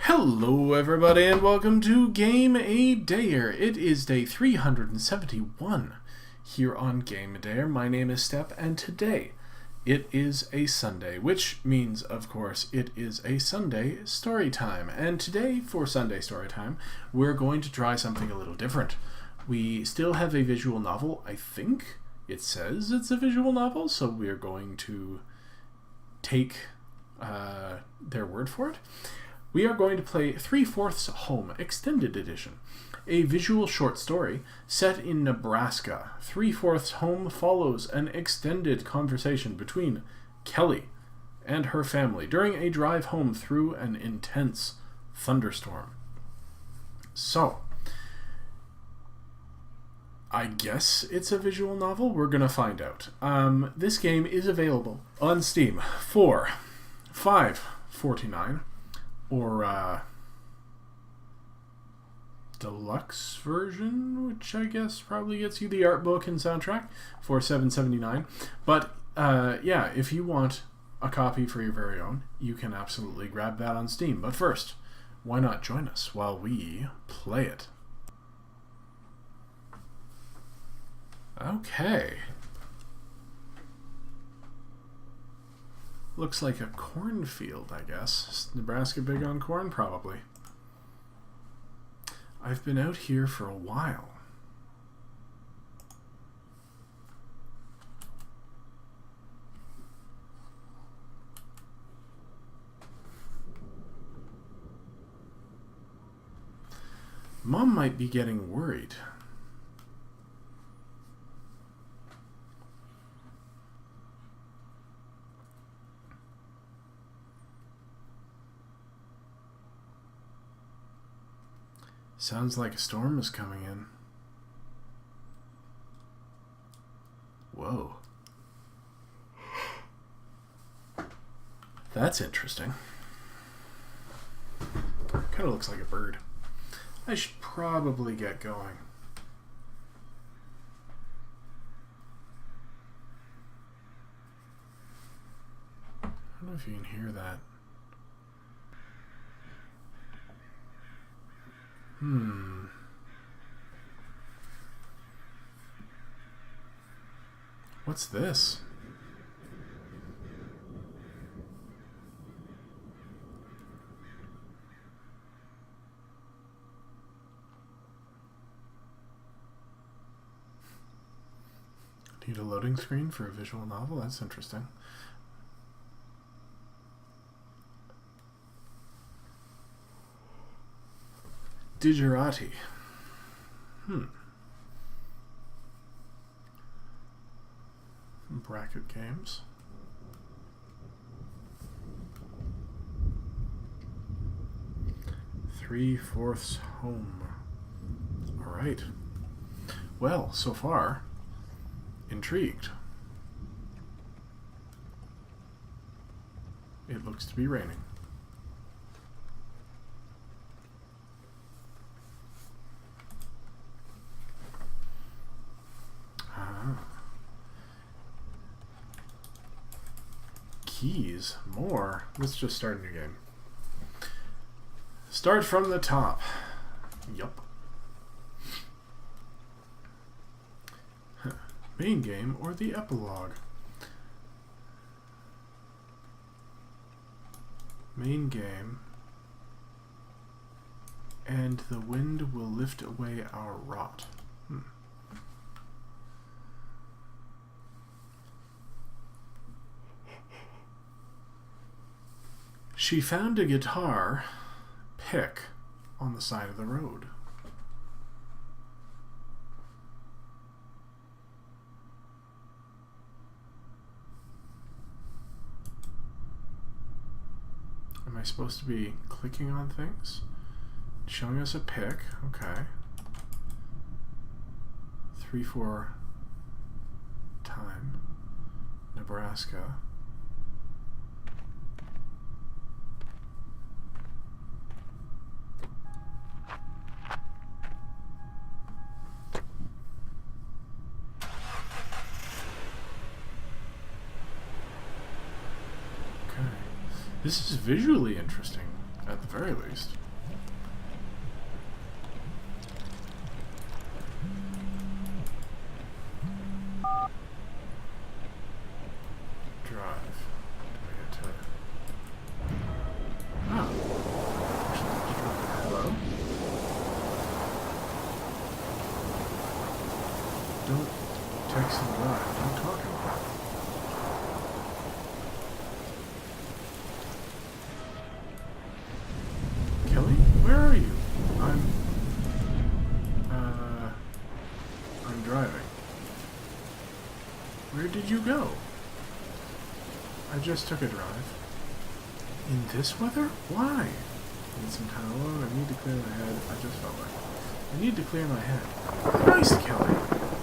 Hello everybody and welcome to Game A Dayer. It is day 371 here on Game A Dayer. My name is Step and today it is a Sunday, which means of course it is a Sunday story time. And today for Sunday Storytime we're going to try something a little different. We still have a visual novel. I think it says it's a visual novel, so we're going to take their word for it. We are going to play 3/4 Home Extended Edition, a visual short story set in Nebraska. 3/4 Home follows an extended conversation between Kelly and her family during a drive home through an intense thunderstorm. So, I guess it's a visual novel. We're going to find out. This game is available on Steam for $5.49. Or deluxe version, which I guess probably gets you the art book and soundtrack for $7.79. But yeah, if you want a copy for your very own, you can absolutely grab that on Steam. But first, why not join us while we play it? Okay. Looks like a cornfield, I guess. Is Nebraska big on corn? Probably. I've been out here for a while. Mom might be getting worried. Sounds like a storm is coming in. Whoa. That's interesting. Kind of looks like a bird. I should probably get going. I don't know if you can hear that. What's this? Need a loading screen for a visual novel? That's interesting. Digerati. Bracket games. Three-fourths home. Alright. Well, so far, intrigued. It looks to be raining. Keys. More. Let's just start a new game. Start from the top. Yup. Main game or the epilogue? Main game. And the wind will lift away our rot. She found a guitar pick on the side of the road. Am I supposed to be clicking on things? Showing us a pick. Okay. 3/4 time. Nebraska. This is visually interesting. At the very least. Drive. Do I get to... Oh. Actually, let's drive. Hello? Don't text and drive. What are you talking about? Kelly? Where are you? I'm driving. Where did you go? I just took a drive. In this weather? Why? Need some time alone. I need to clear my head. I just felt like it. I need to clear my head. Christ, Kelly!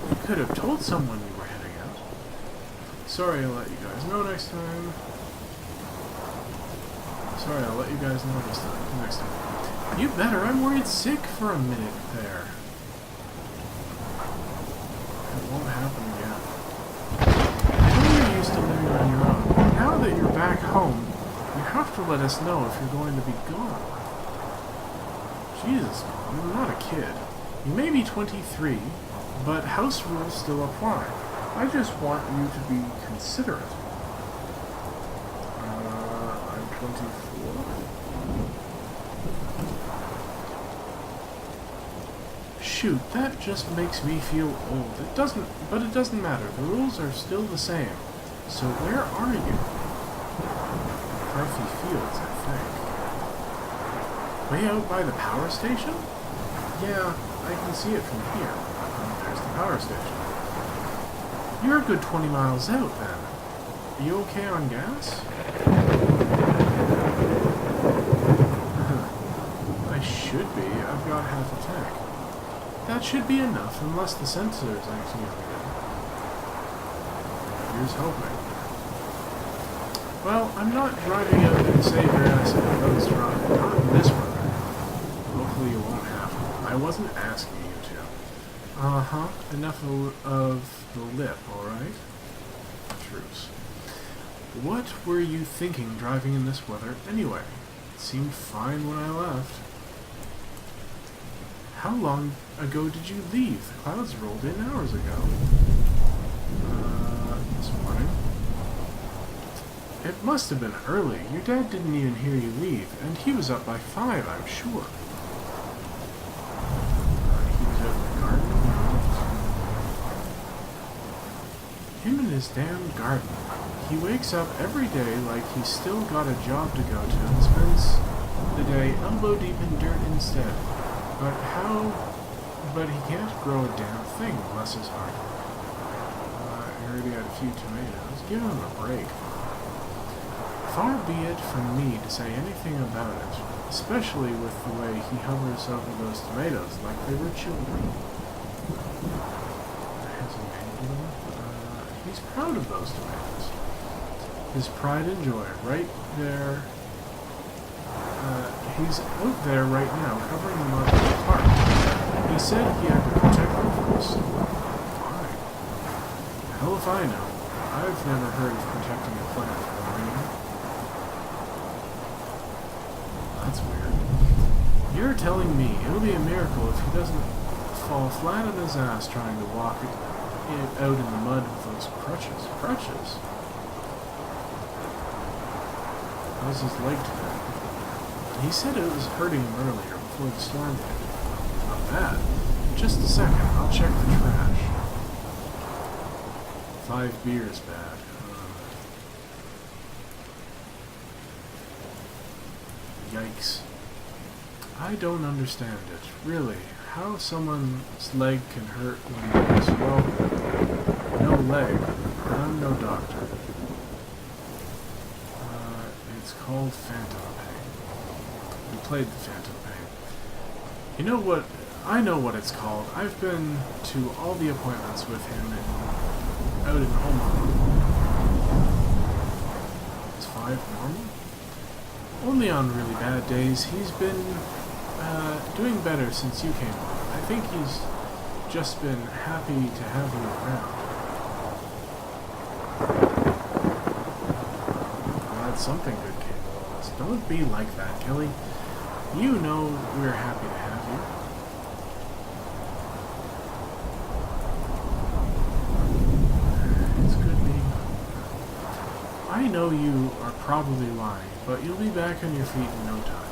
You could have told someone you were heading out. Sorry, I'll let you guys know next time. Sorry, I'll let you guys know this time. Next time. You better. I'm worried sick for a minute there. It won't happen again. I know you're used to living on your own, but now that you're back home, you have to let us know if you're going to be gone. Jesus, Mom, you're not a kid. You may be 23, but house rules still apply. I just want you to be considerate. I'm 24. Shoot, that just makes me feel old. It doesn't matter. The rules are still the same. So where are you? Carthy Fields, I think. Way out by the power station? Yeah, I can see it from here. There's the power station. You're a good 20 miles out, then. Are you okay on gas? I should be. I've got half a tank. That should be enough, unless the sensor's acting up again. Here's hoping. Well, I'm not driving out to save your ass in a road drive. Not in this weather. Hopefully you won't have to. I wasn't asking you to. Uh-huh. Enough of the lip, alright? Truce. What were you thinking driving in this weather anyway? It seemed fine when I left. How long ago did you leave? The clouds rolled in hours ago. This morning. It must have been early. Your dad didn't even hear you leave, and he was up by 5, I'm sure. He was out in the garden. Him in his damn garden. He wakes up every day like he's still got a job to go to and spends the day elbow deep in dirt instead. But he can't grow a damn thing, bless his heart. I heard he had a few tomatoes. Give him a break. Far be it from me to say anything about it, especially with the way he hovers over those tomatoes like they were children. Has he named them? He's proud of those tomatoes. His pride and joy, right there. He's out there right now, covering them up in the park. He said he had to protect them from us. Fine. Hell if I know. I've never heard of protecting a plant from rain. That's weird. You're telling me it'll be a miracle if he doesn't fall flat on his ass trying to walk out in the mud with those crutches. Crutches? How's his leg today? He said it was hurting him earlier before the storm hit. Not bad. Just a second, I'll check the trash. 5 beers bad. Yikes. I don't understand it, really. How someone's leg can hurt when there's, well, no leg. I'm no doctor. It's called Phantom Pain. We played the Phantom Pain. You know what? I know what it's called. I've been to all the appointments with him out in Omaha. Is 5 normal? Only on really bad days. He's been doing better since you came on. I think he's just been happy to have you around. Glad something good came of all this. Don't be like that, Kelly. You know we're happy to have you. It's good being home. I know you are probably lying, but you'll be back on your feet in no time.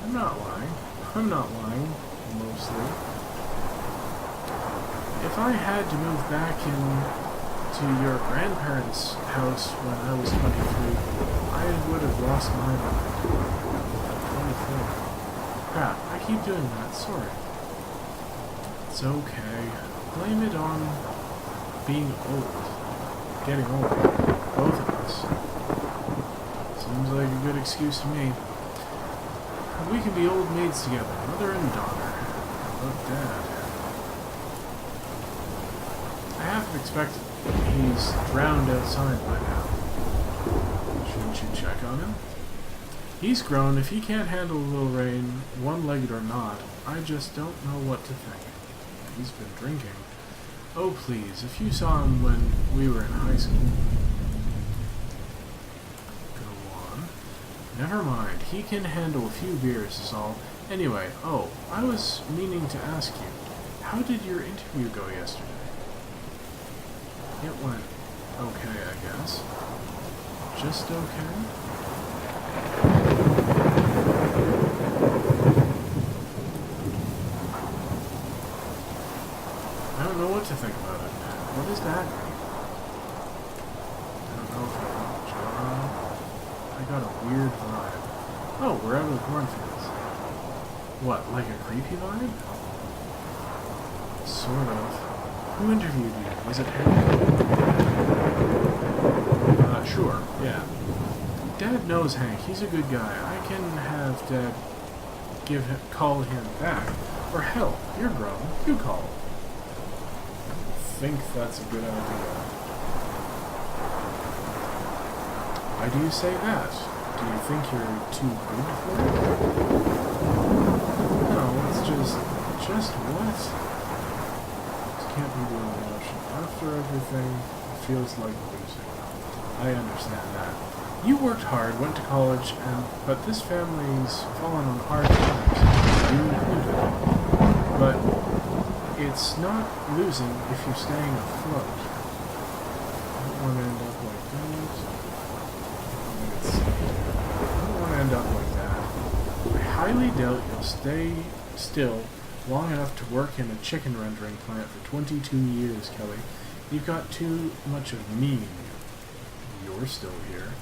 I'm not lying. I'm not lying, mostly. If I had to move back to your grandparents' house when I was 23, I would have lost my mind. 24. Crap, I keep doing that, sorry. It's okay. Blame it on being old. Getting old. Both of us. Seems like a good excuse to me. We can be old maids together, mother and daughter. But Dad. I have to expect he's drowned outside by now. Shouldn't you check on him? He's grown. If he can't handle a little rain, one-legged or not, I just don't know what to think. He's been drinking. Oh, please, if you saw him when we were in high school. Go on. Never mind. He can handle a few beers is all. Anyway, I was meaning to ask you, how did your interview go yesterday? It went okay, I guess. Just okay? I don't know what to think about it. What does that mean? I don't know if I want a job. I got a weird vibe. Oh, we're out of the cornfields. What, like a creepy vibe? Sort of. Who interviewed you? Was it Hank? Sure, yeah. Dad knows Hank. He's a good guy. I can have Dad call him back. Or hell, you're grown. You call him. I don't think that's a good idea. Why do you say that? Do you think you're too good for it? No, it's just what? Can't be doing the motion. After everything, it feels like losing. I understand that. You worked hard, went to college, but this family's fallen on hard times, you included. But it's not losing if you're staying afloat. I don't want to end up like that. I don't want to end up like that. I highly doubt you'll stay still long enough to work in a chicken rendering plant for 22 years, Kelly. You've got too much of me in you. You're still here.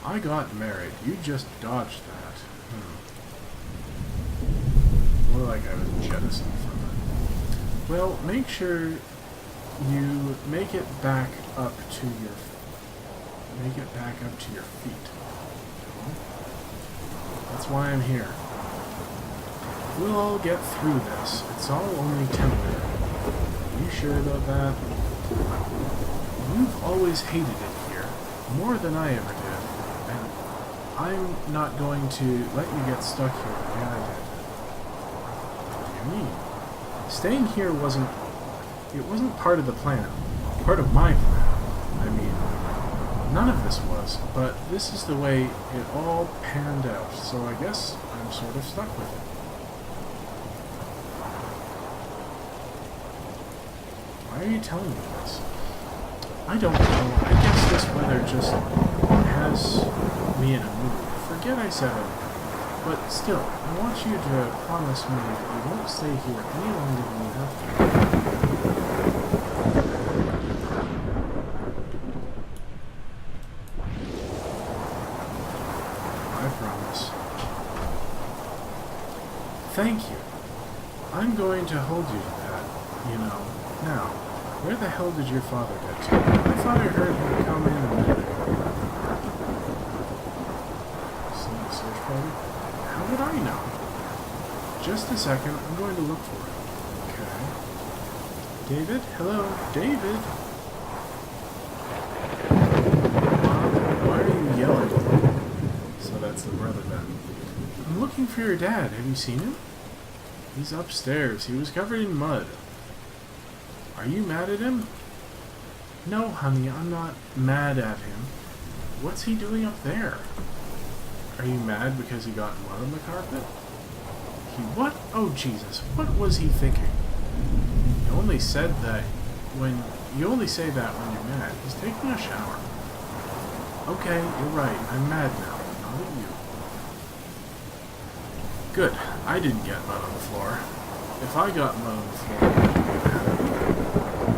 I got married. You just dodged that. More like I was jettisoned from it. Well, make sure you make it back up to your feet. That's why I'm here. We'll all get through this. It's all only temporary. Are you sure about that? You've always hated it here, more than I ever did, and I'm not going to let you get stuck here the way I did. What do you mean? Staying here wasn't part of the plan. Part of my plan. I mean, none of this was, but this is the way it all panned out, so I guess I'm sort of stuck with it. Why are you telling me this? I don't know. I guess this weather just has me in a mood. Forget I said it. But still, I want you to promise me that you won't stay here any longer than you have to. I promise. Thank you. I'm going to hold you to that, you know. Now, where the hell did your father get to? I thought I heard him come in a minute ago. Sneak search party? How would I know? Just a second, I'm going to look for him. Okay. David? Hello? David? Mom, why are you yelling? So that's the brother then. I'm looking for your dad. Have you seen him? He's upstairs. He was covered in mud. Are you mad at him? No, honey, I'm not mad at him. What's he doing up there? Are you mad because he got mud on the carpet? He what? Oh Jesus, what was he thinking? You only said that when you only say that when you're mad. He's taking a shower. Okay, you're right. I'm mad now, not at you. Good. I didn't get mud on the floor. If I got mud on the floor,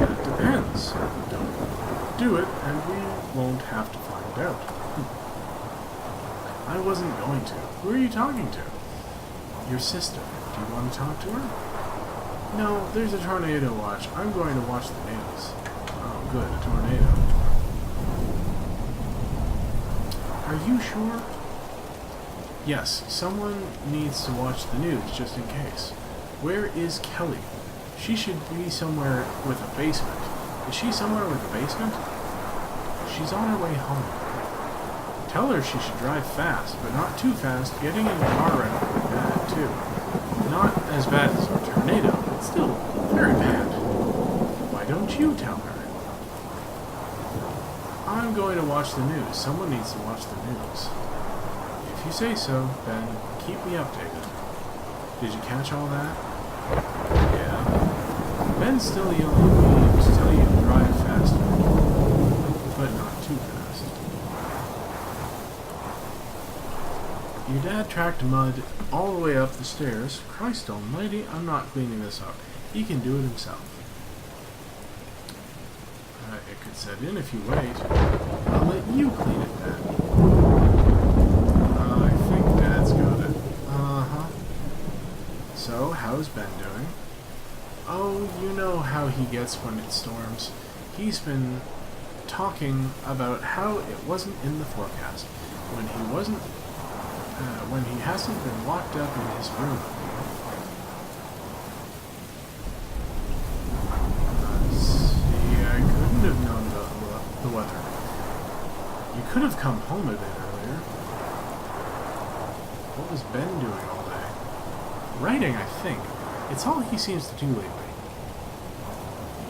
that depends. Don't do it, and we won't have to find out. I wasn't going to. Who are you talking to? Your sister. Do you want to talk to her? No, there's a tornado watch. I'm going to watch the news. Oh, good, a tornado. Are you sure? Yes, someone needs to watch the news just in case. Where is Kelly? She should be somewhere with a basement. Is she somewhere with a basement? She's on her way home. Tell her she should drive fast, but not too fast. Getting in the car wreck would be bad, too. Not as bad as a tornado, but still very bad. Why don't you tell her? I'm going to watch the news. Someone needs to watch the news. If you say so, then keep me updated. Did you catch all that? Yeah. Ben's still yelling at me to tell you to drive faster, but not too fast. Your dad tracked mud all the way up the stairs. Christ almighty, I'm not cleaning this up. He can do it himself. It could set in if you wait. I'll let you clean it then. I think Dad's got it. Uh-huh. So, how's Ben doing? Oh, you know how he gets when it storms. He's been talking about how it wasn't in the forecast. When he hasn't been locked up in his room. See, I couldn't have known the weather. You could have come home a bit earlier. What was Ben doing all day? Writing, I think. It's all he seems to do lately.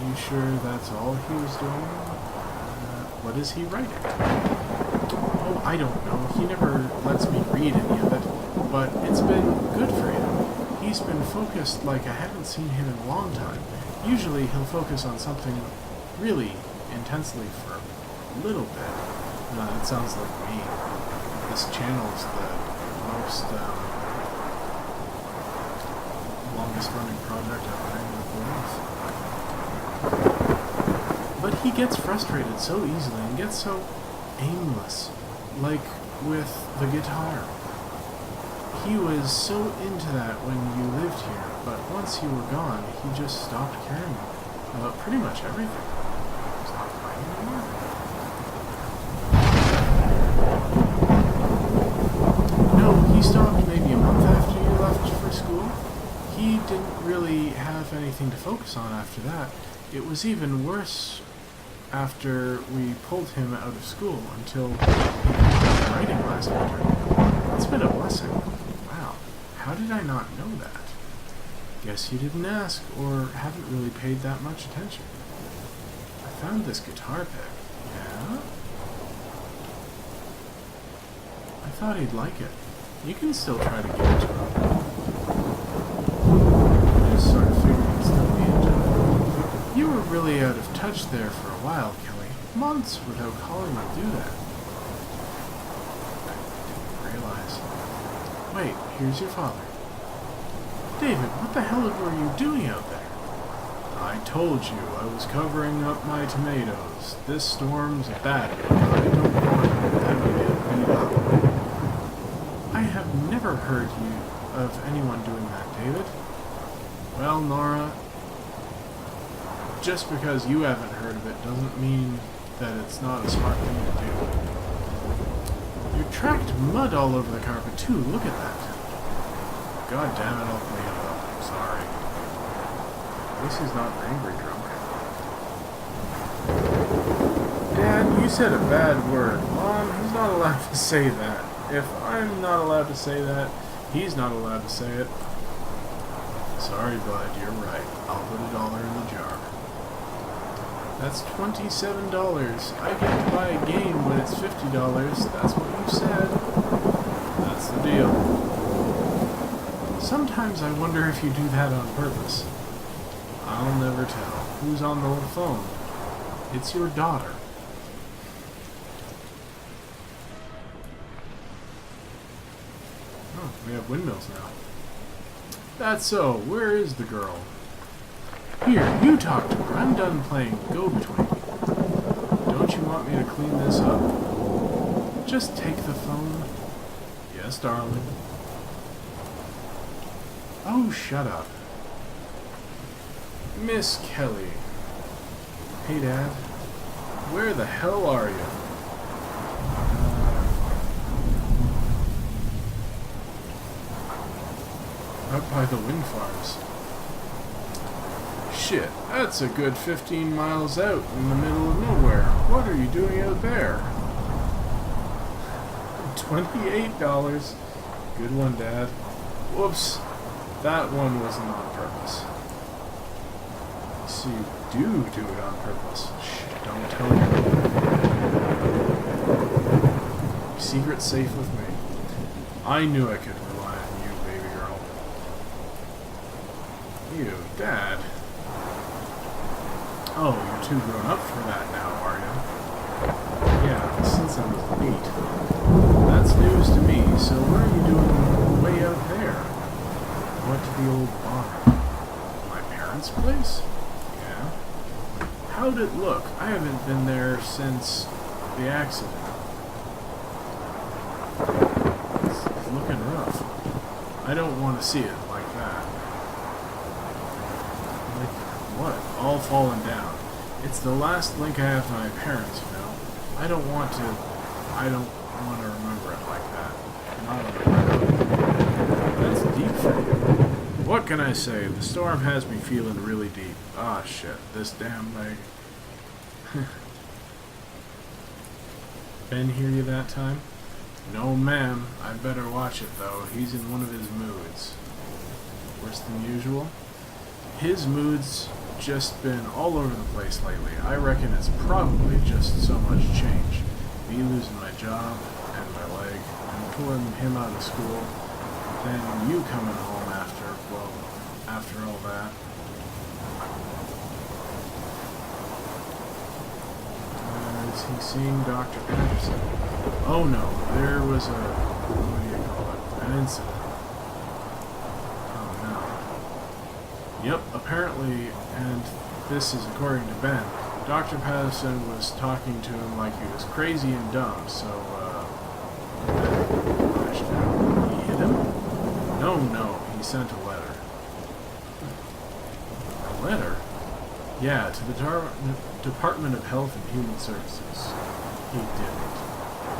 You sure that's all he was doing? What is he writing? Oh, I don't know. He never lets me read any of it, but it's been good for him. He's been focused like I haven't seen him in a long time. Usually he'll focus on something really intensely for a little bit. It sounds like me. This channel's the most longest running project I've been able to pull off. But he gets frustrated so easily and gets so aimless. Like with the guitar. He was so into that when you lived here, but once you were gone, he just stopped caring about pretty much everything. He's not playing anymore. No, he stopped maybe a month after you left for school. He didn't really have anything to focus on after that. It was even worse after we pulled him out of school until he started writing last winter. It's been a blessing. Wow, how did I not know that? Guess you didn't ask, or haven't really paid that much attention. I found this guitar pick. Yeah? I thought he'd like it. You can still try to give it to him. I just sort of figured he'd still be into it. You were really out of touch there for a while, Kelly. Months without calling you do that. I didn't realize. Wait, here's your father. David, what the hell were you doing out there? I told you I was covering up my tomatoes. This storm's bad. I don't want them to get beat up. I have never heard of anyone doing that, David. Well, Nora, just because you haven't heard of it doesn't mean that it's not a smart thing to do. You tracked mud all over the carpet too, look at that. God damn it, I'll clean it up. I'm sorry. At least he's not angry drunk. Dad, you said a bad word. Mom, he's not allowed to say that. If I'm not allowed to say that, he's not allowed to say it. Sorry, bud, you're right. I'll put $1 in the jar. That's $27. I get to buy a game when it's $50. That's what you said. What's the deal? Sometimes I wonder if you do that on purpose. I'll never tell. Who's on the phone? It's your daughter. Oh, we have windmills now. That's so. Where is the girl? Here, you talk to her. I'm done playing go-between. Don't you want me to clean this up? Just take the phone. Yes, darling. Oh, shut up. Miss Kelly. Hey, Dad. Where the hell are you? Out by the wind farms. Shit, that's a good 15 miles out in the middle of nowhere. What are you doing out there? $28. Good one, Dad. Whoops. That one wasn't on purpose. So you do it on purpose. Shh, don't tell me. Secret safe with me. I knew I could rely on you, baby girl. You, Dad. Oh, you're too grown up for that now, are you? Yeah, since I was 8. That's news to me, so what are you doing way out there? Went to the old barn. My parents' place? Yeah. How'd it look? I haven't been there since the accident. It's looking rough. I don't want to see it like that. Like what? All fallen down. It's the last link I have to my parents, you know. I don't want to remember it like that. Not on the ground. That's deep for you. What can I say? The storm has me feeling really deep. Ah, shit. This damn leg. Ben hear you that time? No, ma'am. I'd better watch it, though. He's in one of his moods. Worse than usual? His mood's just been all over the place lately. I reckon it's probably just so much change. Me losing my job, and my leg, and pulling him out of school, then you coming home after all that. Is he seeing Dr. Patterson? Oh no, there was an incident. Oh no. Yep, apparently, and this is according to Ben, Dr. Patterson was talking to him like he was crazy and dumb, so, Ben punished him. He hit him? No, he sent a letter. A letter? Yeah, to the Department of Health and Human Services. He didn't.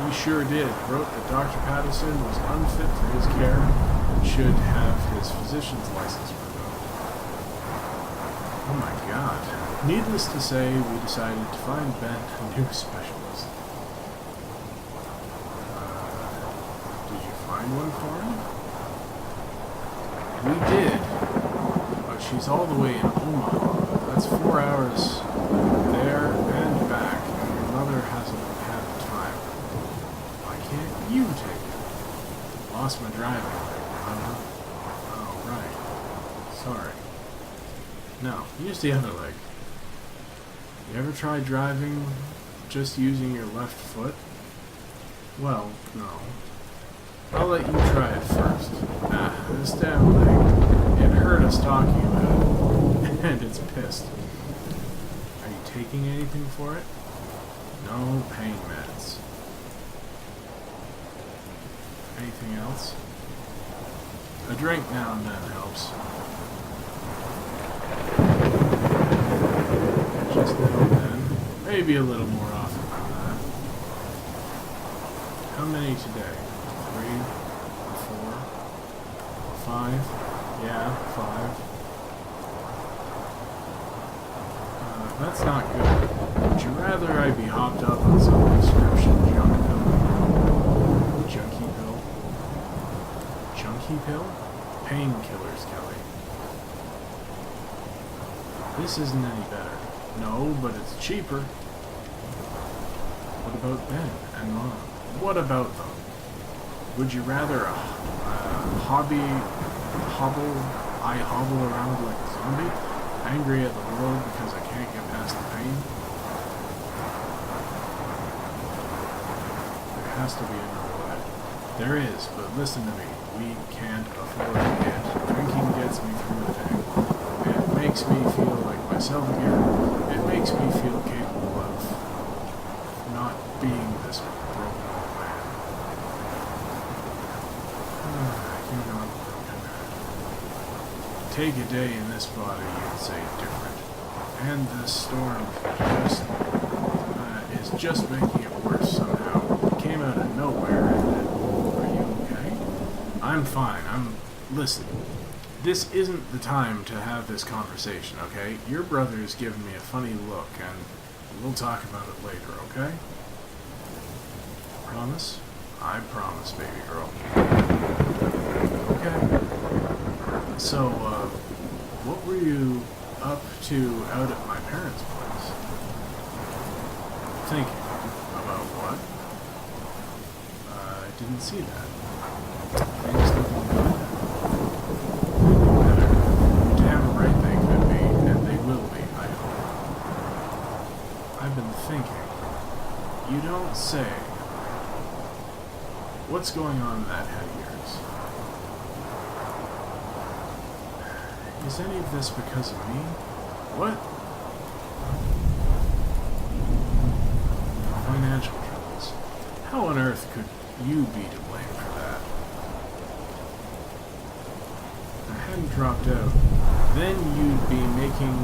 He sure did. Wrote that Dr. Patterson was unfit for his care and should have his physician's license revoked. Oh my god. Needless to say, we decided to find Ben a new specialist. Did you find one for him? We did. But she's all the way in Omaha. That's 4 hours there and back, and your mother hasn't had the time. Why can't you take it? Lost my driving. Oh, right. Sorry. No, use the other leg. You ever tried driving just using your left foot? Well, no. I'll let you try it first. This damn leg. It hurt us talking about it. And it's pissed. Are you taking anything for it? No pain meds. Anything else? A drink now and then helps. Just now and then. Maybe a little more often than that. How many today? 3? 4? 5? Yeah, 5. That's not good. Would you rather I be hopped up on some prescription junk pill? Junkie pill? Junkie pill? Painkillers, Kelly. This isn't any better. No, but it's cheaper. What about Ben and Mom? What about them? Would you rather I hobble around like a zombie, angry at the world because I can't get past the pain? There has to be another way. There is, but listen to me. We can't afford it. Drinking gets me through the day. It makes me feel like myself again. It makes me feel capable of not being this broken old man. You're not broken. Take a day in this body, you'd say different. And this storm is just making it worse somehow. It came out of nowhere, and are you okay? I'm fine. Listen. This isn't the time to have this conversation, okay? Your brother's giving me a funny look, and we'll talk about it later, okay? Promise? I promise, baby girl. Okay. So, what were you up to out at my parents' place? Thinking about what? I didn't see that. Things looking good? Better. Damn right they could be, and they will be, I hope. I've been thinking. You don't say. What's going on in that head of yours? Is any of this because of me? What? Financial troubles. How on earth could you be to blame for that? If I hadn't dropped out, then you'd be making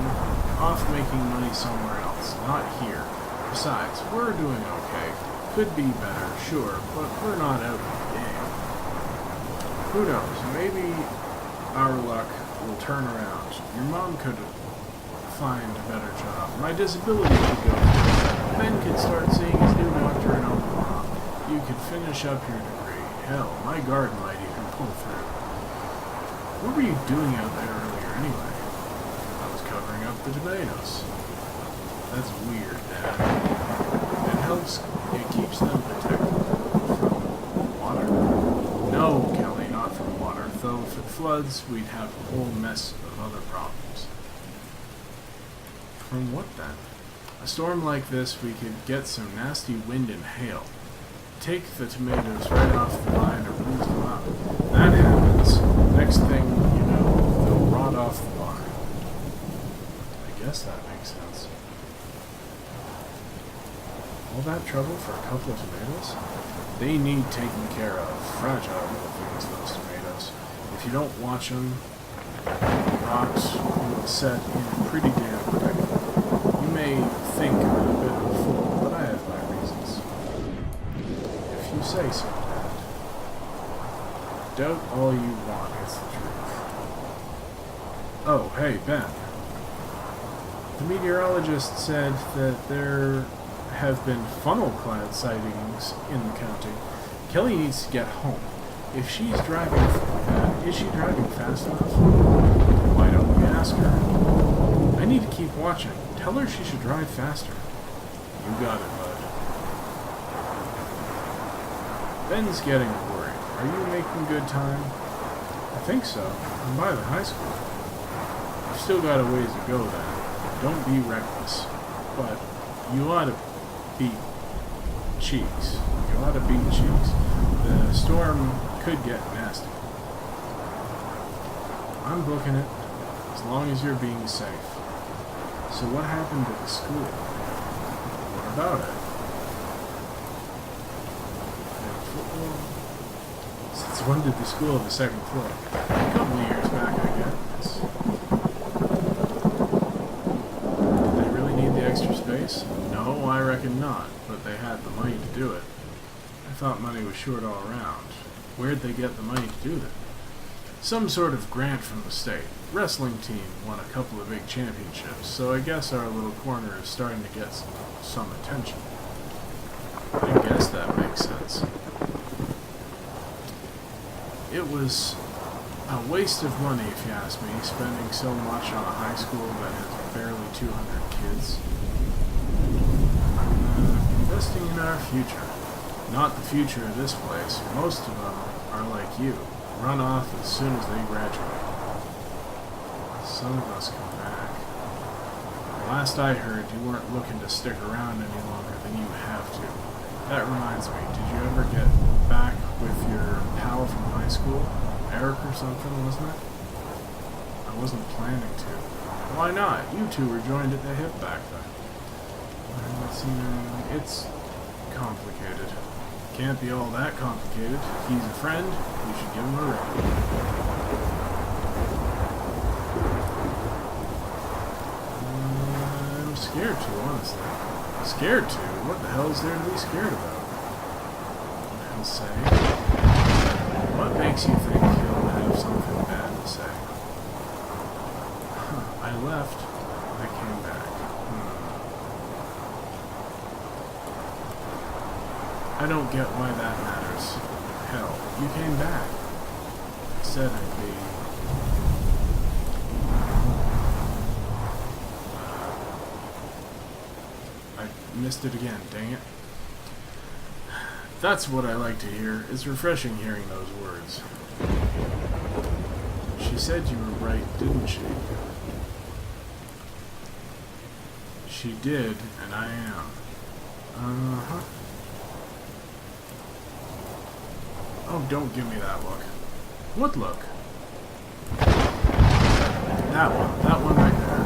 money somewhere else, not here. Besides, we're doing okay. Could be better, sure, but we're not out of the game. Who knows? Maybe our luck will turn around. Your mom could find a better job. My disability could go through. Ben could start seeing his new doctor in Omaha. You could finish up your degree. Hell, my garden might even pull through. What were you doing out there earlier anyway? I was covering up the tomatoes. That's weird, Dad. It helps. It keeps them protected from water. No, Kelly, not from water. Though if it floods, we'd have a whole mess of other problems. From what then? A storm like this, we could get some nasty wind and hail. Take the tomatoes right off the vine or lose them up. That happens. Next thing you know, they'll rot off the vine. I guess that makes sense. All that trouble for a couple of tomatoes? They need taking care of. Fragile little things, those tomatoes. If you don't watch them, rot will set in pretty damn quick. You may think I'm a bit of a fool, but I have my reasons. If you say so, Dad. Doubt all you want, it's the truth. Oh, hey, Ben. The meteorologist said that there have been funnel cloud sightings in the county. Kelly needs to get home. If she's driving, is she driving fast enough? Why don't we ask her? I need to keep watching. Tell her she should drive faster. You got it, bud. Ben's getting worried. Are you making good time? I think so. I'm by the high school. You've still got a ways to go then. Don't be reckless. But you ought to beat cheeks. You ought to beat cheeks. The storm could get nasty. I'm booking it, as long as you're being safe. So what happened at the school? What about it? Football? Since when did the school have a second floor? A couple of years back, I guess. Did they really need the extra space? No, I reckon not, but they had the money to do it. I thought money was short all around. Where'd they get the money to do that? Some sort of grant from the state. Wrestling team won a couple of big championships, so I guess our little corner is starting to get some attention. I guess that makes sense. It was a waste of money, if you ask me, spending so much on a high school that has barely 200 kids. Investing in our future. Not the future of this place. Most of them are like you, run off as soon as they graduate. Some of us come back. Last I heard, you weren't looking to stick around any longer than you have to. That reminds me, did you ever get back with your pal from high school? Eric or something, wasn't it? I wasn't planning to. Why not? You two were joined at the hip back then. It's complicated. Can't be all that complicated. He's a friend. You should give him a ring. I'm scared to, honestly. Scared to? What the hell is there to be scared about? I'll say. What makes you think he'll have something bad to say? I left. I came back. I don't get why that matters. Hell, you came back. Said I'd be... I missed it again, dang it. That's what I like to hear. It's refreshing hearing those words. She said you were right, didn't she? She did, and I am. Uh-huh. Oh, don't give me that look. What look? That one right there.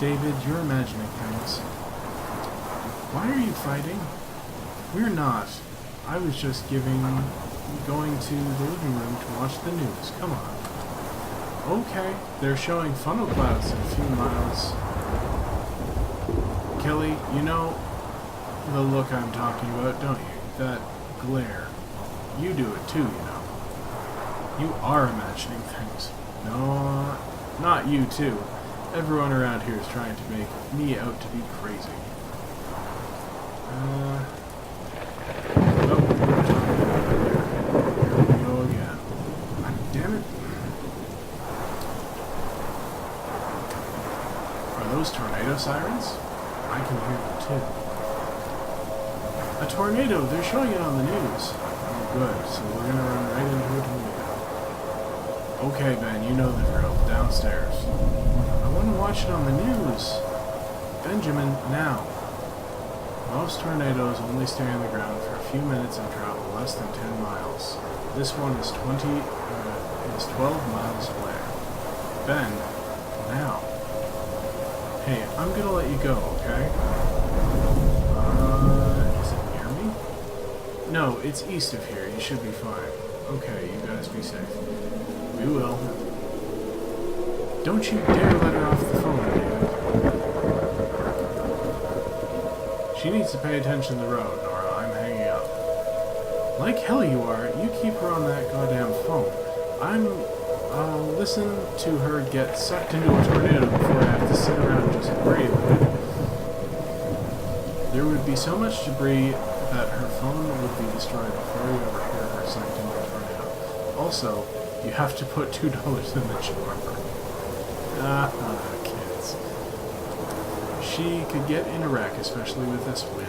David, you're imagining things. Why are you fighting? We're not. I was just going to the living room to watch the news. Come on. Okay, they're showing funnel clouds in a few miles. Kelly, you know the look I'm talking about, don't you? That glare. You do it too, you know. You are imagining things. No, not you too. Everyone around here is trying to make me out to be crazy. Well, we're talking about it there. Here we go again. Damn it. Are those tornado sirens? I can hear them too. A tornado! They're showing it on the news. Good, so we're gonna run right into a tornado. Okay, Ben, you know the drill. Downstairs. I want to watch it on the news. Benjamin, now. Most tornadoes only stay on the ground for a few minutes and travel less than 10 miles. This one is 12 miles away. Ben, now. Hey, I'm gonna let you go, okay? Is it near me? No, it's east of here. You should be fine. Okay, you guys be safe. We will. Don't you dare let her off the phone, David. She needs to pay attention to the road, Nora. I'm hanging up. Like hell you are. You keep her on that goddamn phone. I'll listen to her get sucked into a tornado before I have to sit around and just worry about it. There would be so much debris that her phone would be destroyed before you ever hear her sucked into a tornado. Also, you have to put $2 in the jar. Kids. She could get in a wreck, especially with this wind.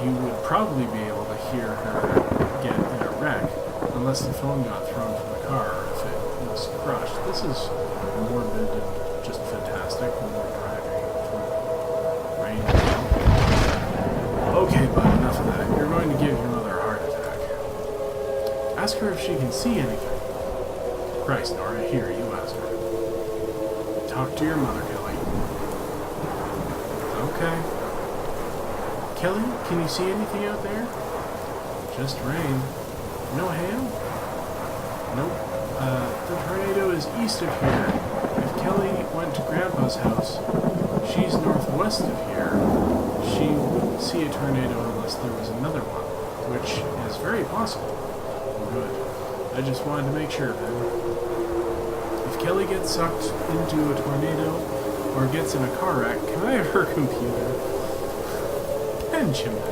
You would probably be able to hear her get in a wreck, unless the phone got thrown from the car or if it was crushed. This is morbid and just fantastic when we're driving through rain. Okay, but enough of that. You're going to give your mother a heart attack. Ask her if she can see anything. Christ, Nora, here, you ask her. Talk to your mother, Kelly. Okay. Kelly, can you see anything out there? Just rain. No hail? Nope. The tornado is east of here. If Kelly went to Grandpa's house, she's northwest of here. She wouldn't see a tornado unless there was another one, which is very possible. Good. I just wanted to make sure, Ben. If Kelly gets sucked into a tornado or gets in a car wreck, can I have her computer? Benjamin.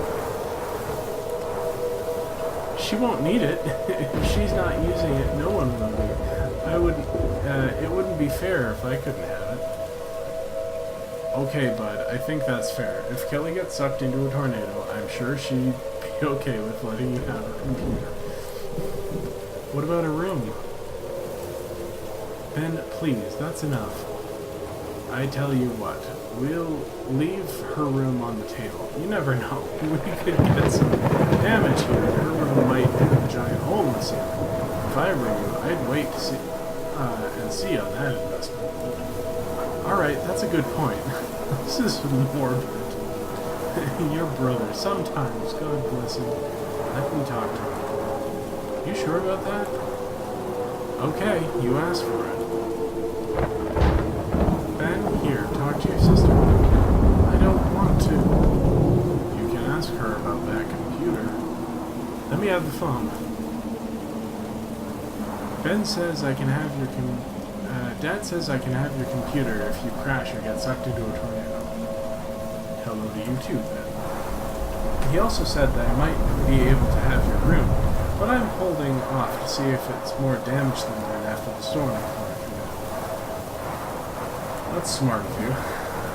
She won't need it. If she's not using it, no one will be. It wouldn't be fair if I couldn't have it. Okay, bud, I think that's fair. If Kelly gets sucked into a tornado, I'm sure she'd be okay with letting you have her computer. What about a room? Ben, please, that's enough. I tell you what, we'll leave her room on the table. You never know. We could get some damage here. Her room might have a giant hole in the ceiling. If I were you, I'd wait to see, and see on that investment. Alright, that's a good point. This is morbid. Your brother, sometimes, God bless him. Let me talk to him. You sure about that? Okay, you asked for it. Ben, here, talk to your sister. I don't want to. You can ask her about that computer. Let me have the phone. Ben says I can have your Dad says I can have your computer if you crash or get sucked into a tornado. Hello to you too, Ben. He also said that I might be able to have your room, but I'm holding off to see if it's more damaged than that after the storm. That's smart of you.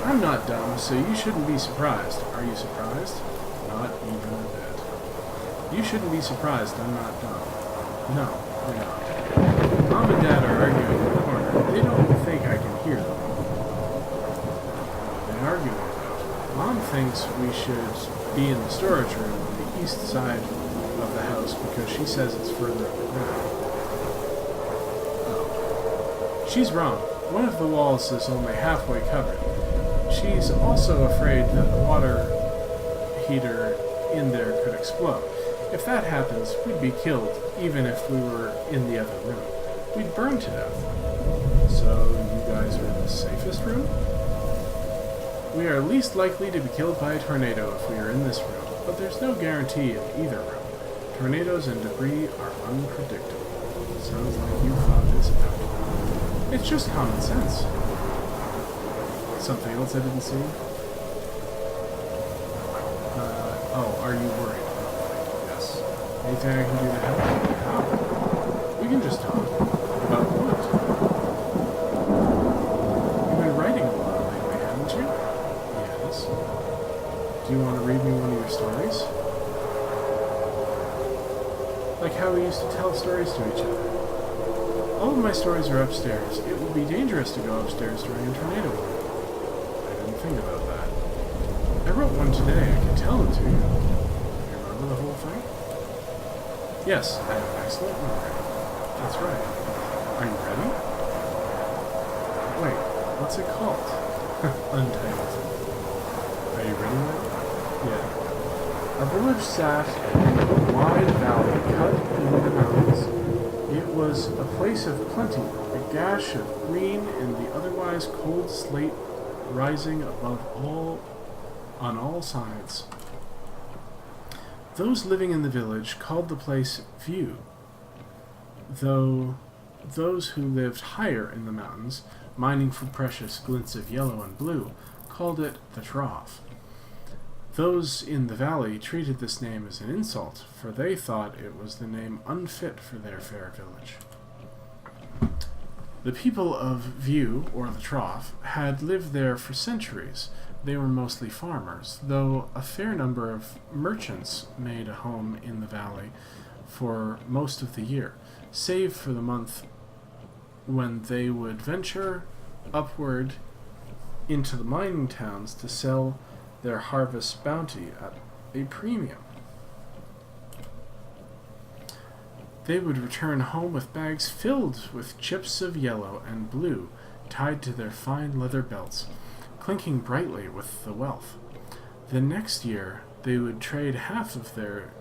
I'm not dumb, so you shouldn't be surprised. Are you surprised? Not even a bit. You shouldn't be surprised I'm not dumb. No, you're not. Mom and Dad are arguing in the corner. They don't think I can hear them. What are they arguing about? Mom thinks we should be in the storage room on the east side of the house because she says it's further underground. Oh. She's wrong. One of the walls is only halfway covered. She's also afraid that the water heater in there could explode. If that happens, we'd be killed, even if we were in the other room. We'd burn to death. So, you guys are in the safest room? We are least likely to be killed by a tornado if we are in this room, but there's no guarantee in either room. Tornadoes and debris are unpredictable. Sounds like you thought this out. It's just common sense. Something else I didn't see? Are you worried? Yes. Anything I can do to help? How? We can just talk. About what? You've been writing a lot lately, haven't you? Yes. Do you want to read me one of your stories? Like how we used to tell stories to each other. All of my stories are upstairs. It would be dangerous to go upstairs during a tornado warning. I didn't think about that. I wrote one today. I can tell it to you. You remember the whole thing? Yes, I have an excellent memory. That's right. Are you ready? Wait, what's it called? Untitled. Are you ready now? Yeah. A village sat in a wide valley cut in the mountains. It was a place of plenty, a gash of green in the otherwise cold slate rising above on all sides. Those living in the village called the place View, though those who lived higher in the mountains, mining for precious glints of yellow and blue, called it the Trough. Those in the valley treated this name as an insult, for they thought it was the name unfit for their fair village. The people of View, or the Trough, had lived there for centuries. They were mostly farmers, though a fair number of merchants made a home in the valley for most of the year, save for the month when they would venture upward into the mining towns to sell their harvest bounty at a premium. They would return home with bags filled with chips of yellow and blue tied to their fine leather belts, clinking brightly with the wealth. The next year, they would trade half of their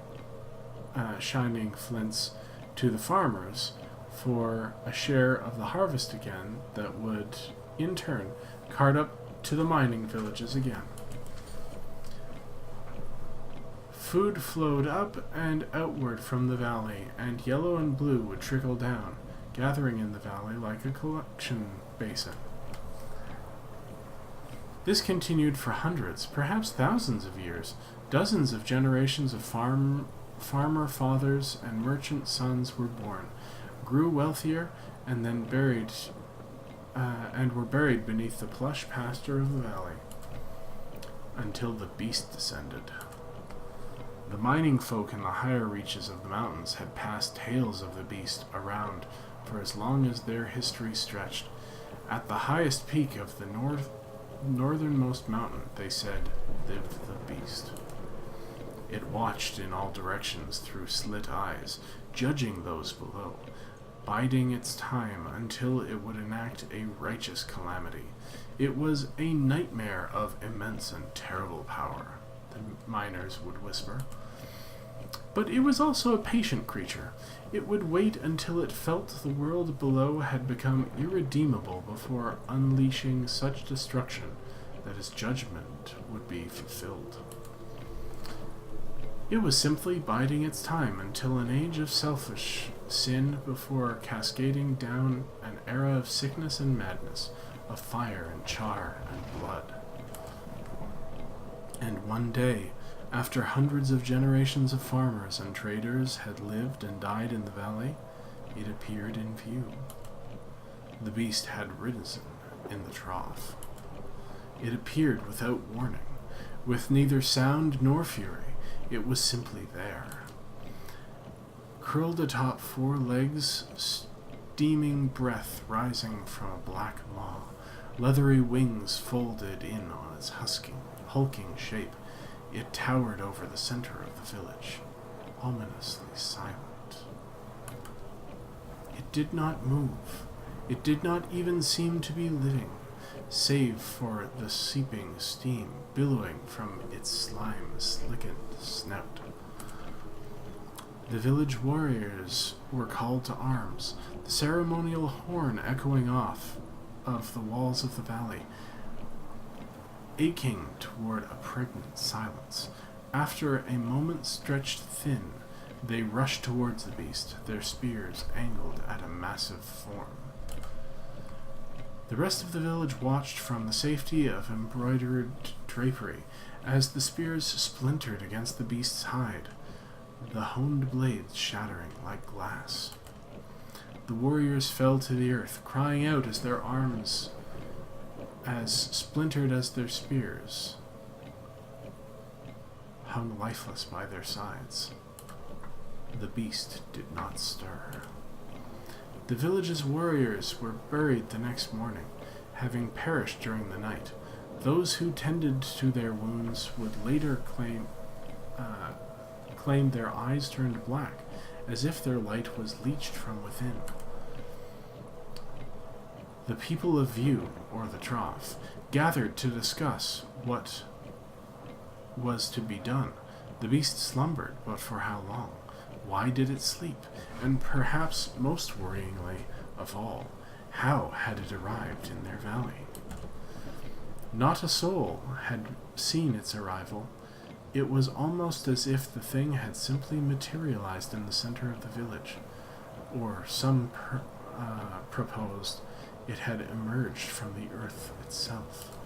shining flints to the farmers for a share of the harvest again that would, in turn, cart up to the mining villages again. Food flowed up and outward from the valley, and yellow and blue would trickle down, gathering in the valley like a collection basin. This continued for hundreds, perhaps thousands of years. Dozens of generations of farmer fathers and merchant sons were born, grew wealthier, and then were buried beneath the plush pasture of the valley. until the beast descended. The mining folk in the higher reaches of the mountains had passed tales of the beast around for as long as their history stretched. At the highest peak of the northernmost mountain, they said, lived the beast. It watched in all directions through slit eyes, judging those below, biding its time until it would enact a righteous calamity. It was a nightmare of immense and terrible power, the miners would whisper. But it was also a patient creature. It would wait until it felt the world below had become irredeemable before unleashing such destruction that its judgment would be fulfilled. It was simply biding its time until an age of selfish sin before cascading down an era of sickness and madness, of fire and char and blood. And one day, after hundreds of generations of farmers and traders had lived and died in the valley, it appeared in view. The beast had risen in the trough. It appeared without warning, with neither sound nor fury. It was simply there. Curled atop 4 legs, steaming breath rising from a black maw, leathery wings folded in on its hulking shape, it towered over the center of the village, ominously silent. It did not move. It did not even seem to be living, save for the seeping steam billowing from its slime-slickened snout. The village warriors were called to arms, the ceremonial horn echoing off of the walls of the valley, aching toward a pregnant silence. After a moment stretched thin, they rushed towards the beast, their spears angled at a massive form. The rest of the village watched from the safety of embroidered drapery as the spears splintered against the beast's hide, the honed blades shattering like glass. The warriors fell to the earth, crying out as their arms as splintered as their spears hung lifeless by their sides. The beast did not stir. The village's warriors were buried the next morning, having perished during the night. Those who tended to their wounds would later claim their eyes turned black, as if their light was leached from within. The people of View, or the Trough, gathered to discuss what was to be done. The beast slumbered, but for how long? Why did it sleep? And perhaps most worryingly of all, how had it arrived in their valley? Not a soul had seen its arrival. It was almost as if the thing had simply materialized in the center of the village, or some proposed it had emerged from the earth itself.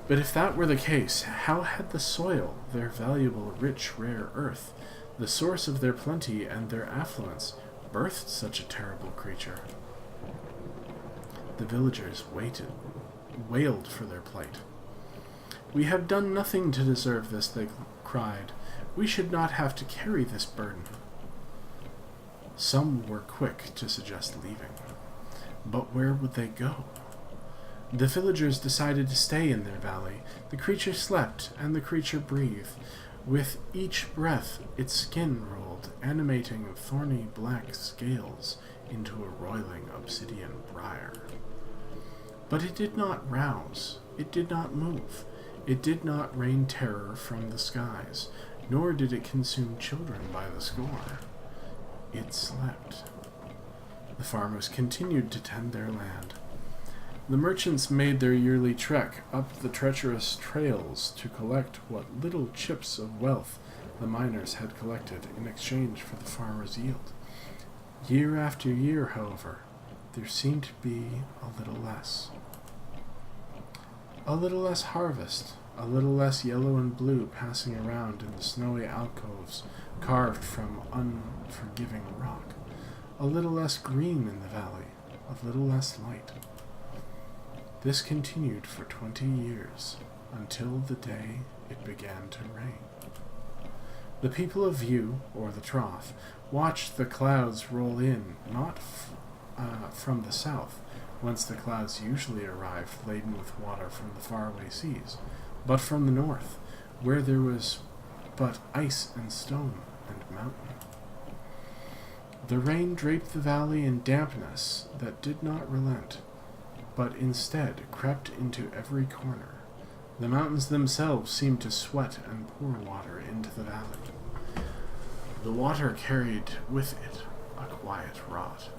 But if that were the case, how had the soil, their valuable, rich, rare earth, the source of their plenty and their affluence, birthed such a terrible creature? The villagers wailed for their plight. "We have done nothing to deserve this," they cried. "We should not have to carry this burden." Some were quick to suggest leaving. But where would they go? The villagers decided to stay in their valley. The creature slept, and the creature breathed. With each breath, its skin rolled, animating thorny black scales into a roiling obsidian briar. But it did not rouse. It did not move. It did not rain terror from the skies, nor did it consume children by the score. It slept. The farmers continued to tend their land. The merchants made their yearly trek up the treacherous trails to collect what little chips of wealth the miners had collected in exchange for the farmers' yield. Year after year, however, there seemed to be a little less. A little less harvest, a little less yellow and blue passing around in the snowy alcoves carved from unforgiving rock. A little less green in the valley, a little less light. This continued for 20 years. until the day it began to rain. The people of View, or the Trough, watched the clouds roll in, not from the south, whence the clouds usually arrived laden with water from the faraway seas, but from the north, where there was but ice and stone and mountain. The rain draped the valley in dampness that did not relent, but instead crept into every corner. The mountains themselves seemed to sweat and pour water into the valley. The water carried with it a quiet rot.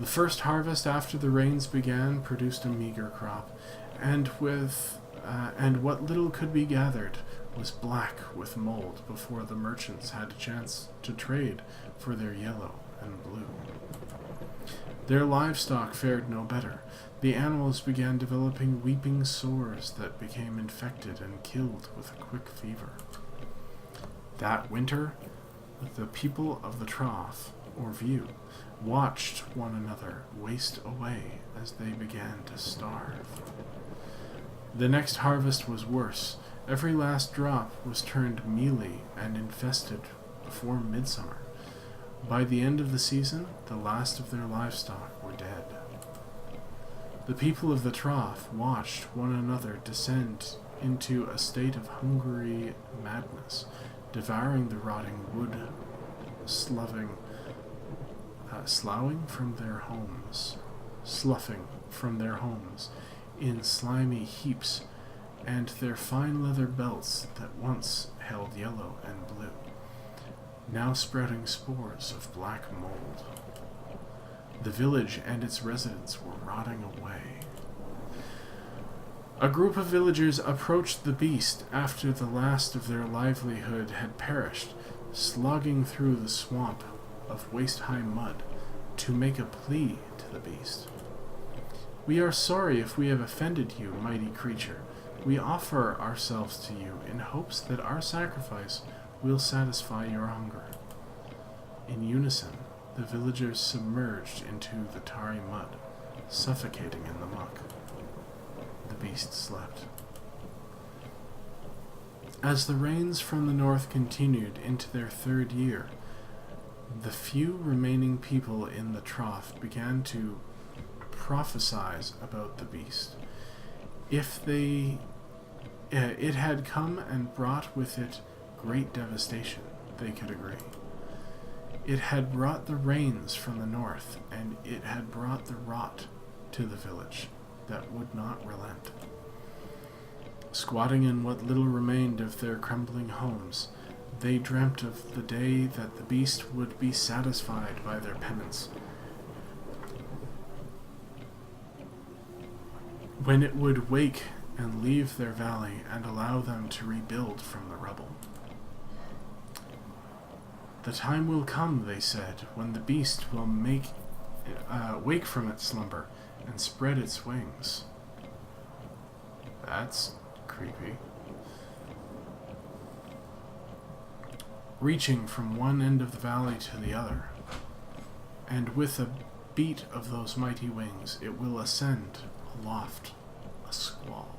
The first harvest after the rains began produced a meager crop, and what little could be gathered was black with mold before the merchants had a chance to trade for their yellow and blue. Their livestock fared no better. The animals began developing weeping sores that became infected and killed with a quick fever. That winter, the people of the Trough, or View, watched one another waste away as they began to starve. The next harvest was worse. Every last drop was turned mealy and infested before midsummer. By the end of the season, the last of their livestock were dead. The people of the Trough watched one another descend into a state of hungry madness, devouring the rotting wood, sloughing from their homes in slimy heaps, and their fine leather belts that once held yellow and blue, now sprouting spores of black mold. The village and its residents were rotting away. A group of villagers approached the beast after the last of their livelihood had perished, slogging through the swamp of waist-high mud to make a plea to the beast. "We are sorry if we have offended you, mighty creature. We offer ourselves to you in hopes that our sacrifice will satisfy your hunger." In unison, the villagers submerged into the tarry mud, suffocating in the muck. The beast slept. As the rains from the north continued into their third year, the few remaining people in the Trough began to prophesize about the beast. It had come and brought with it great devastation, they could agree. It had brought the rains from the north, and it had brought the rot to the village that would not relent. Squatting in what little remained of their crumbling homes, they dreamt of the day that the beast would be satisfied by their penance, when it would wake and leave their valley and allow them to rebuild from the rubble. "The time will come," they said, "when the beast will wake from its slumber and spread its wings." That's creepy. Reaching from one end of the valley to the other, and with a beat of those mighty wings, it will ascend aloft, a squall,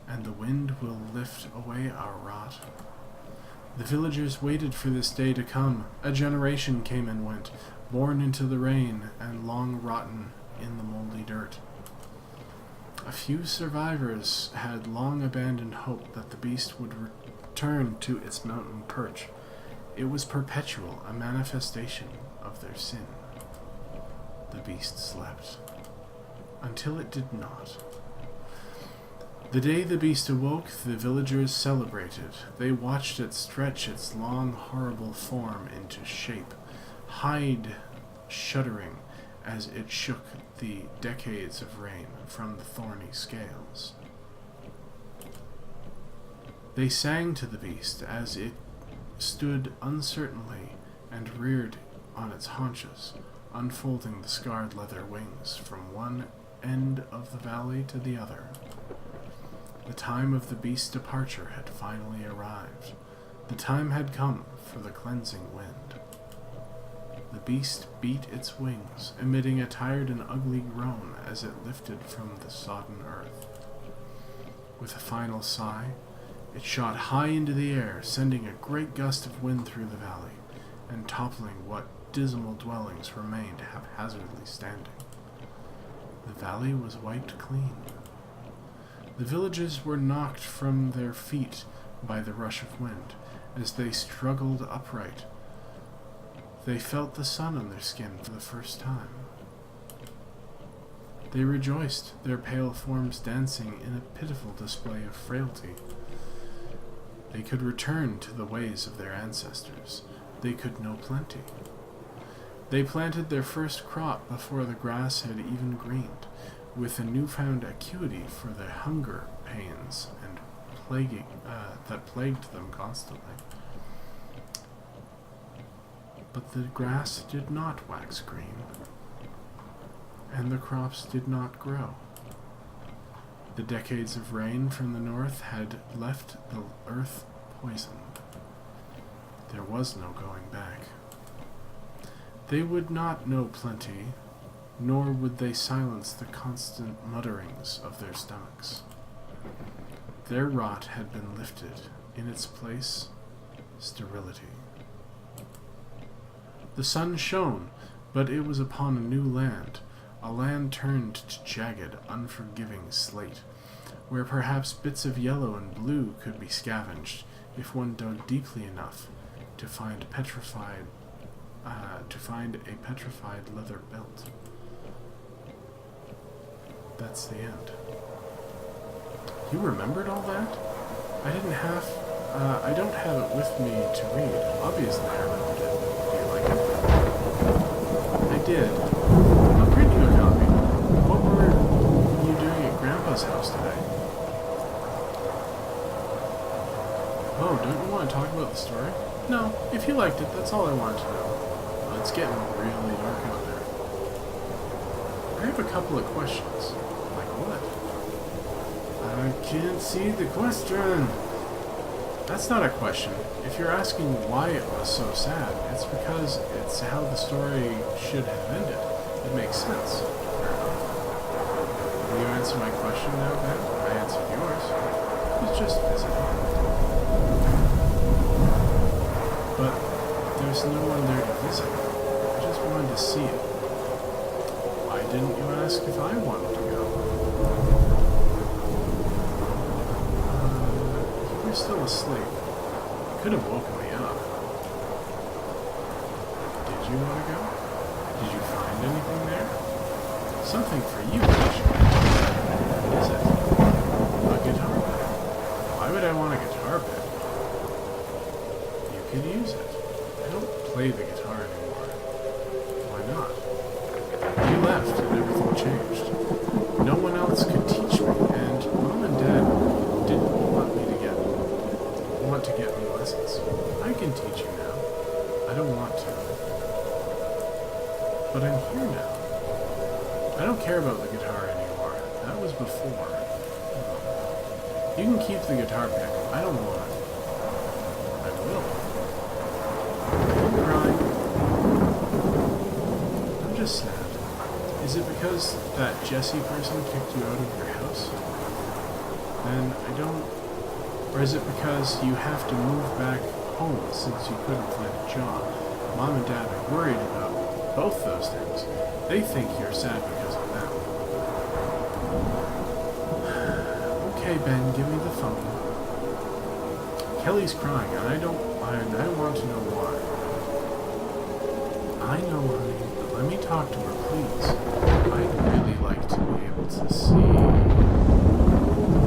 and the wind will lift away our rot. The villagers waited for this day to come. A generation came and went, born into the rain and long rotten in the moldy dirt. A few survivors had long abandoned hope that the beast would return to its mountain perch. It was perpetual, a manifestation of their sin. The beast slept, until it did not. The day the beast awoke, the villagers celebrated. They watched it stretch its long, horrible form into shape, hide shuddering as it shook the decades of rain from the thorny scales. They sang to the beast as it stood uncertainly and reared on its haunches, unfolding the scarred leather wings from one end of the valley to the other. The time of the beast's departure had finally arrived. The time had come for the cleansing wind. The beast beat its wings, emitting a tired and ugly groan as it lifted from the sodden earth. With a final sigh, it shot high into the air, sending a great gust of wind through the valley, and toppling what dismal dwellings remained haphazardly standing. The valley was wiped clean. The villagers were knocked from their feet by the rush of wind. As they struggled upright, they felt the sun on their skin for the first time. They rejoiced, their pale forms dancing in a pitiful display of frailty. They could return to the ways of their ancestors. They could know plenty. They planted their first crop before the grass had even greened, with a newfound acuity for the hunger pains and that plagued them constantly. But the grass did not wax green, and the crops did not grow. The decades of rain from the north had left the earth poisoned. There was no going back. They would not know plenty, nor would they silence the constant mutterings of their stomachs. Their rot had been lifted, in its place, sterility. The sun shone, but it was upon a new land, a land turned to jagged, unforgiving slate, where perhaps bits of yellow and blue could be scavenged if one dug deeply enough to find a petrified leather belt. That's the end. You remembered all that? I don't have it with me to read. Obviously I remembered it. Do you like it? I did. I'll print you a copy. What were you doing at Grandpa's house today? Oh, don't you want to talk about the story? No, if you liked it, that's all I wanted to know. Well, it's getting really dark out there. I have a couple of questions. Like what? I can't see the question. That's not a question. If you're asking why it was so sad, it's because it's how the story should have ended. It makes sense. Fair enough. Will you answer my question now, Ben? I answered yours. It was just visiting. But there's no one there to visit. I just wanted to see it. Why didn't you ask if I wanted to go? You were still asleep. You could have woken me up. Did you want to go? Did you find anything there? Something for you, actually. What is it? A guitar pick. Why would I want a guitar pick? You could use it. I don't play the guitar anymore. Why not? You left and everything changed. No one else could teach me, and Mom and Dad didn't want to get me lessons. I can teach you now. I don't want to. But I'm here now. I don't care about the guitar anymore. That was before. You can keep the guitar pick. I don't want it. I will. I'm crying. I'm just sad. Is it because that Jesse person kicked you out of your house? Then I don't... Or is it because you have to move back home since you couldn't find a job? Mom and Dad are worried about both those things. They think you're sad because of them. Okay, Ben, give me the phone. Kelly's crying, and I want to know why. I know, honey, but let me talk to her, please. I'd really like to be able to see.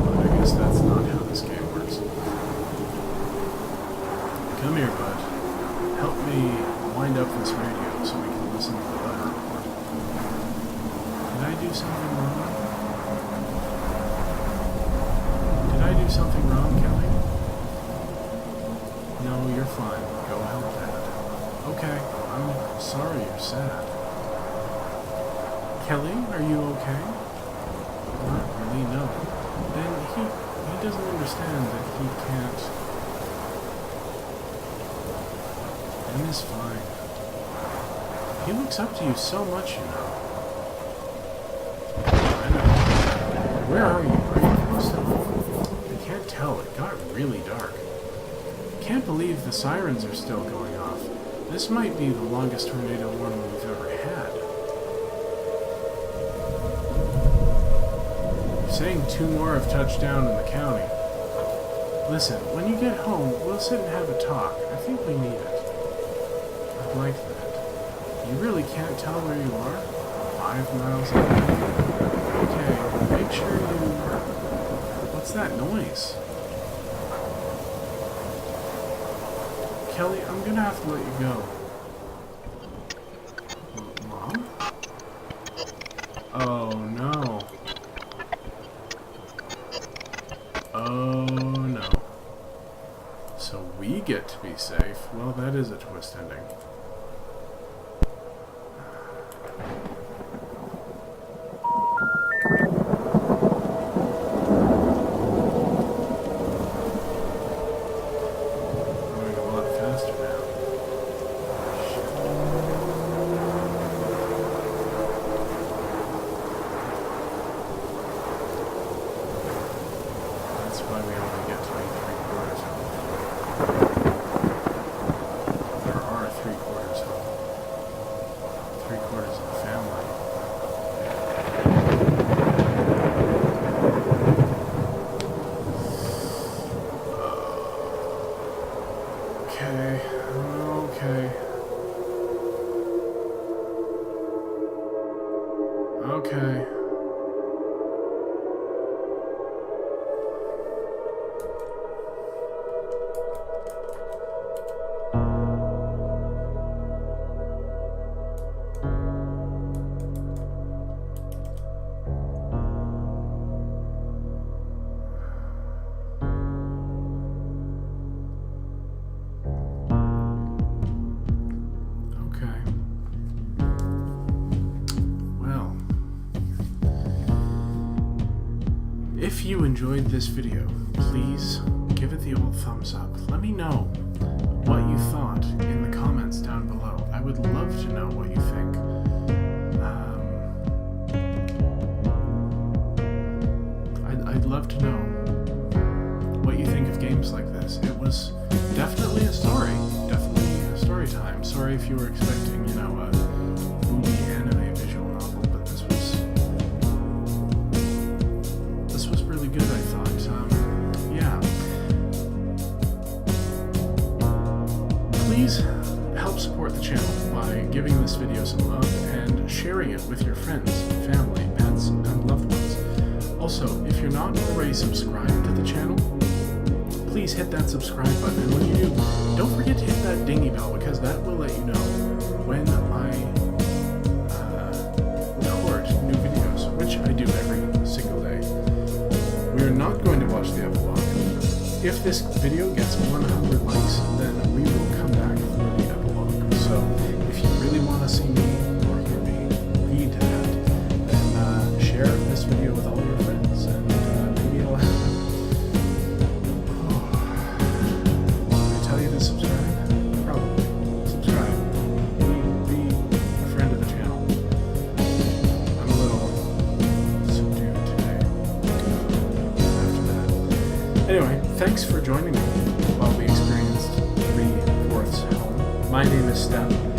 But I guess that's not how this game works. Come here, bud. Help me wind up this radio so we can listen to the letter report. Did I do something wrong? Did I do something wrong, Kelly? No, you're fine. Go help Dad. Okay, I'm sorry you're sad. Kelly, are you okay? Not really, no. Then he doesn't understand that he can't. Ben is fine. He looks up to you so much, you know. I know. Where are you? Are you close to home? can't tell. It got really dark. Can't believe the sirens are still going off. This might be the longest tornado warning we've ever had. Saying 2 more have touched down in the county. Listen, when you get home, we'll sit and have a talk. I think we need it. I'd like that. You really can't tell where you are? 5 miles away? Okay, make sure you... What's that noise? Kelly, I'm gonna have to let you go. Mom? Oh no. Oh no. So we get to be safe. Well, that is a twist ending. Okay. If you enjoyed this video, please give it the old thumbs up. Let me know what you thought in the comments down below. I would love to know what you think. I'd love to know what you think of games like this. It was definitely a story. Definitely a story time. Sorry if you were expecting, you know, a movie, anime, visual novel, but this was really good, I thought. Yeah. Please help support the channel by giving this video some love and sharing it with your friends, family, pets, and loved ones. Also, if you're not already subscribed to the channel, please hit that subscribe button, and when you do, don't forget to hit that dingy bell, because that will let you know when I record new videos, which I do every single day. We are not going to watch the epilogue. If this video gets 100 likes, then we will come back for the epilogue. So, if you really want to see me or hear me read that, then share this video with all your friends, and maybe it'll happen. Did I tell you to subscribe? Probably. Subscribe. Be a friend of the channel. I'm a little subdued today after that. Anyway, thanks for joining me while we experienced 3/4 home. My name is Steph.